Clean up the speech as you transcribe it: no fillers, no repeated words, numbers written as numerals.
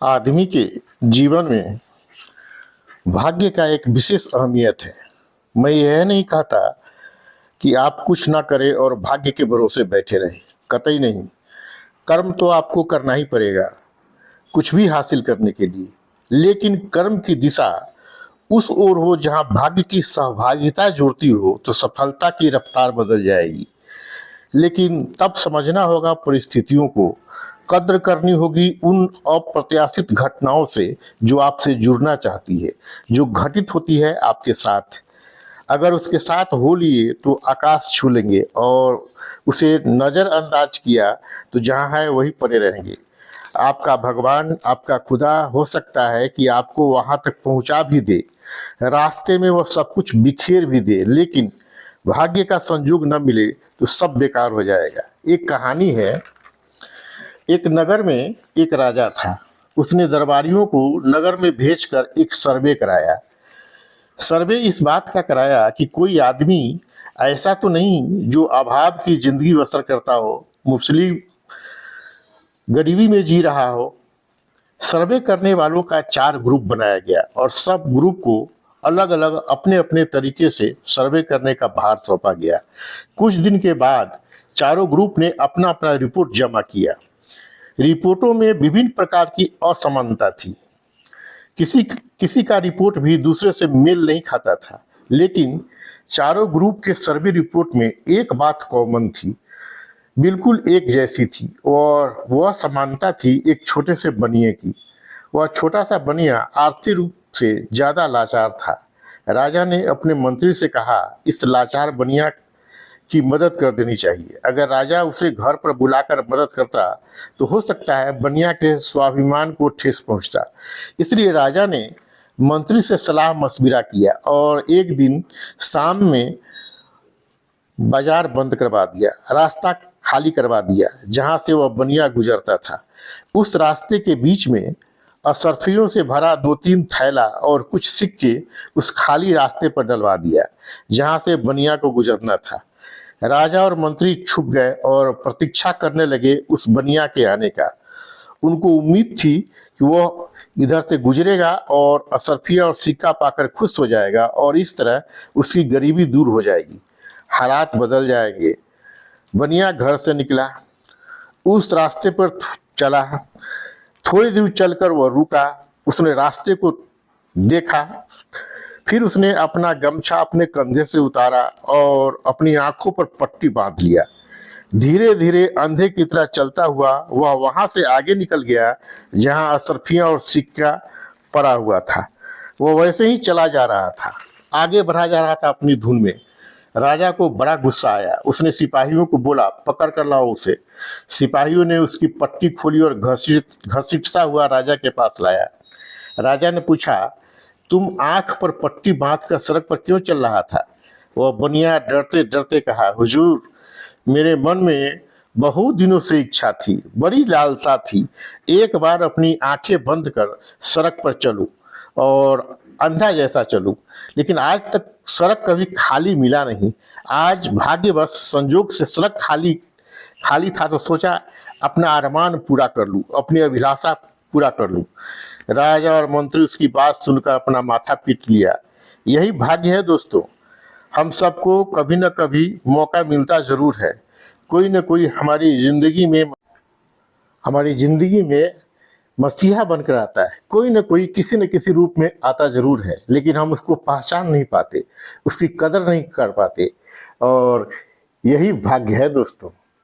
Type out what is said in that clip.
आदमी के जीवन में भाग्य का एक विशेष अहमियत है। मैं यह नहीं कहता कि आप कुछ ना करें और भाग्य के भरोसे बैठे रहें, कतई नहीं। कर्म तो आपको करना ही पड़ेगा कुछ भी हासिल करने के लिए, लेकिन कर्म की दिशा उस ओर हो जहां भाग्य की सहभागिता जुड़ती हो तो सफलता की रफ्तार बदल जाएगी। लेकिन तब समझना होगा परिस्थितियों को, कद्र करनी होगी उन अप्रत्याशित घटनाओं से जो आपसे जुड़ना चाहती है, जो घटित होती है आपके साथ। अगर उसके साथ हो लिए तो आकाश छू लेंगे, और उसे नज़रअंदाज किया तो जहाँ है वहीं पड़े रहेंगे। आपका भगवान, आपका खुदा हो सकता है कि आपको वहाँ तक पहुँचा भी दे, रास्ते में वो सब कुछ बिखेर भी दे, लेकिन भाग्य का संयोग न मिले तो सब बेकार हो जाएगा। एक कहानी है, एक नगर में एक राजा था। उसने दरबारियों को नगर में भेजकर एक सर्वे कराया। सर्वे इस बात का कराया कि कोई आदमी ऐसा तो नहीं जो अभाव की जिंदगी बसर करता हो, मुफसली गरीबी में जी रहा हो। सर्वे करने वालों का 4 ग्रुप बनाया गया और सब ग्रुप को अलग अलग अपने अपने तरीके से सर्वे करने का भार सौंपा गया। कुछ दिन के बाद चारों ग्रुप ने अपना अपना रिपोर्ट जमा किया। रिपोर्टों में विभिन्न प्रकार की असमानता थी। किसी का रिपोर्ट भी दूसरे से मेल नहीं खाता था, लेकिन चारों ग्रुप के सर्वे रिपोर्ट में एक बात कॉमन थी, बिल्कुल एक जैसी थी, और वह समानता थी एक छोटे से बनिए की। वह छोटा सा बनिया आर्थिक रूप से ज़्यादा लाचार था। राजा ने अपने मंत्री से कहा, इस लाचार बनिया की मदद कर देनी चाहिए। अगर राजा उसे घर पर बुलाकर मदद करता तो हो सकता है बनिया के स्वाभिमान को ठेस पहुंचता। इसलिए राजा ने मंत्री से सलाह मशविरा किया और एक दिन शाम में बाजार बंद करवा दिया, रास्ता खाली करवा दिया जहां से वह बनिया गुजरता था। उस रास्ते के बीच में असरफियों से भरा 2-3 थैला और कुछ सिक्के उस खाली रास्ते पर डलवा दिया जहां से बनिया को गुजरना था। राजा और मंत्री छुप गए और प्रतीक्षा करने लगे उस बनिया के आने का। उनको उम्मीद थी कि वह इधर से गुजरेगा और असरफिया और सिक्का पाकर खुश हो जाएगा और इस तरह उसकी गरीबी दूर हो जाएगी, हालात बदल जाएंगे। बनिया घर से निकला, उस रास्ते पर चला। थोड़ी दूर चलकर वह रुका। उसने रास्ते को देखा, फिर उसने अपना गमछा अपने कंधे से उतारा और अपनी आंखों पर पट्टी बांध लिया। धीरे धीरे अंधे की तरह चलता हुआ वह वहां से आगे निकल गया जहां असरफियां और सिक्का पड़ा हुआ था। वह वैसे ही चला जा रहा था, आगे बढ़ा जा रहा था अपनी धुन में। राजा को बड़ा गुस्सा आया। उसने सिपाहियों को बोला, पकड़ कर लाओ उसे। सिपाहियों ने उसकी पट्टी खोली और घसीटता हुआ राजा के पास लाया। राजा ने पूछा, तुम आंख पर पट्टी बांधकर सड़क पर क्यों चल रहा था? वह बनिया डरते डरते कहा, हुजूर, मेरे मन में बहुत दिनों से इच्छा थी, बड़ी लालसा थी, एक बार अपनी आंखें बंद कर सड़क पर चलूं और अंधा जैसा चलूं, लेकिन आज तक सड़क कभी खाली मिला नहीं। आज भाग्यवश संजोग से सड़क खाली था तो सोचा अपना अरमान पूरा कर लूं, अपनी अभिलाषा पूरा कर लूं। राजा और मंत्री उसकी बात सुनकर अपना माथा पीट लिया। यही भाग्य है दोस्तों। हम सबको कभी न कभी मौका मिलता जरूर है। कोई न कोई हमारी जिंदगी में मसीहा बनकर आता है। कोई न कोई किसी न किसी रूप में आता जरूर है, लेकिन हम उसको पहचान नहीं पाते, उसकी कदर नहीं कर पाते, और यही भाग्य है दोस्तों।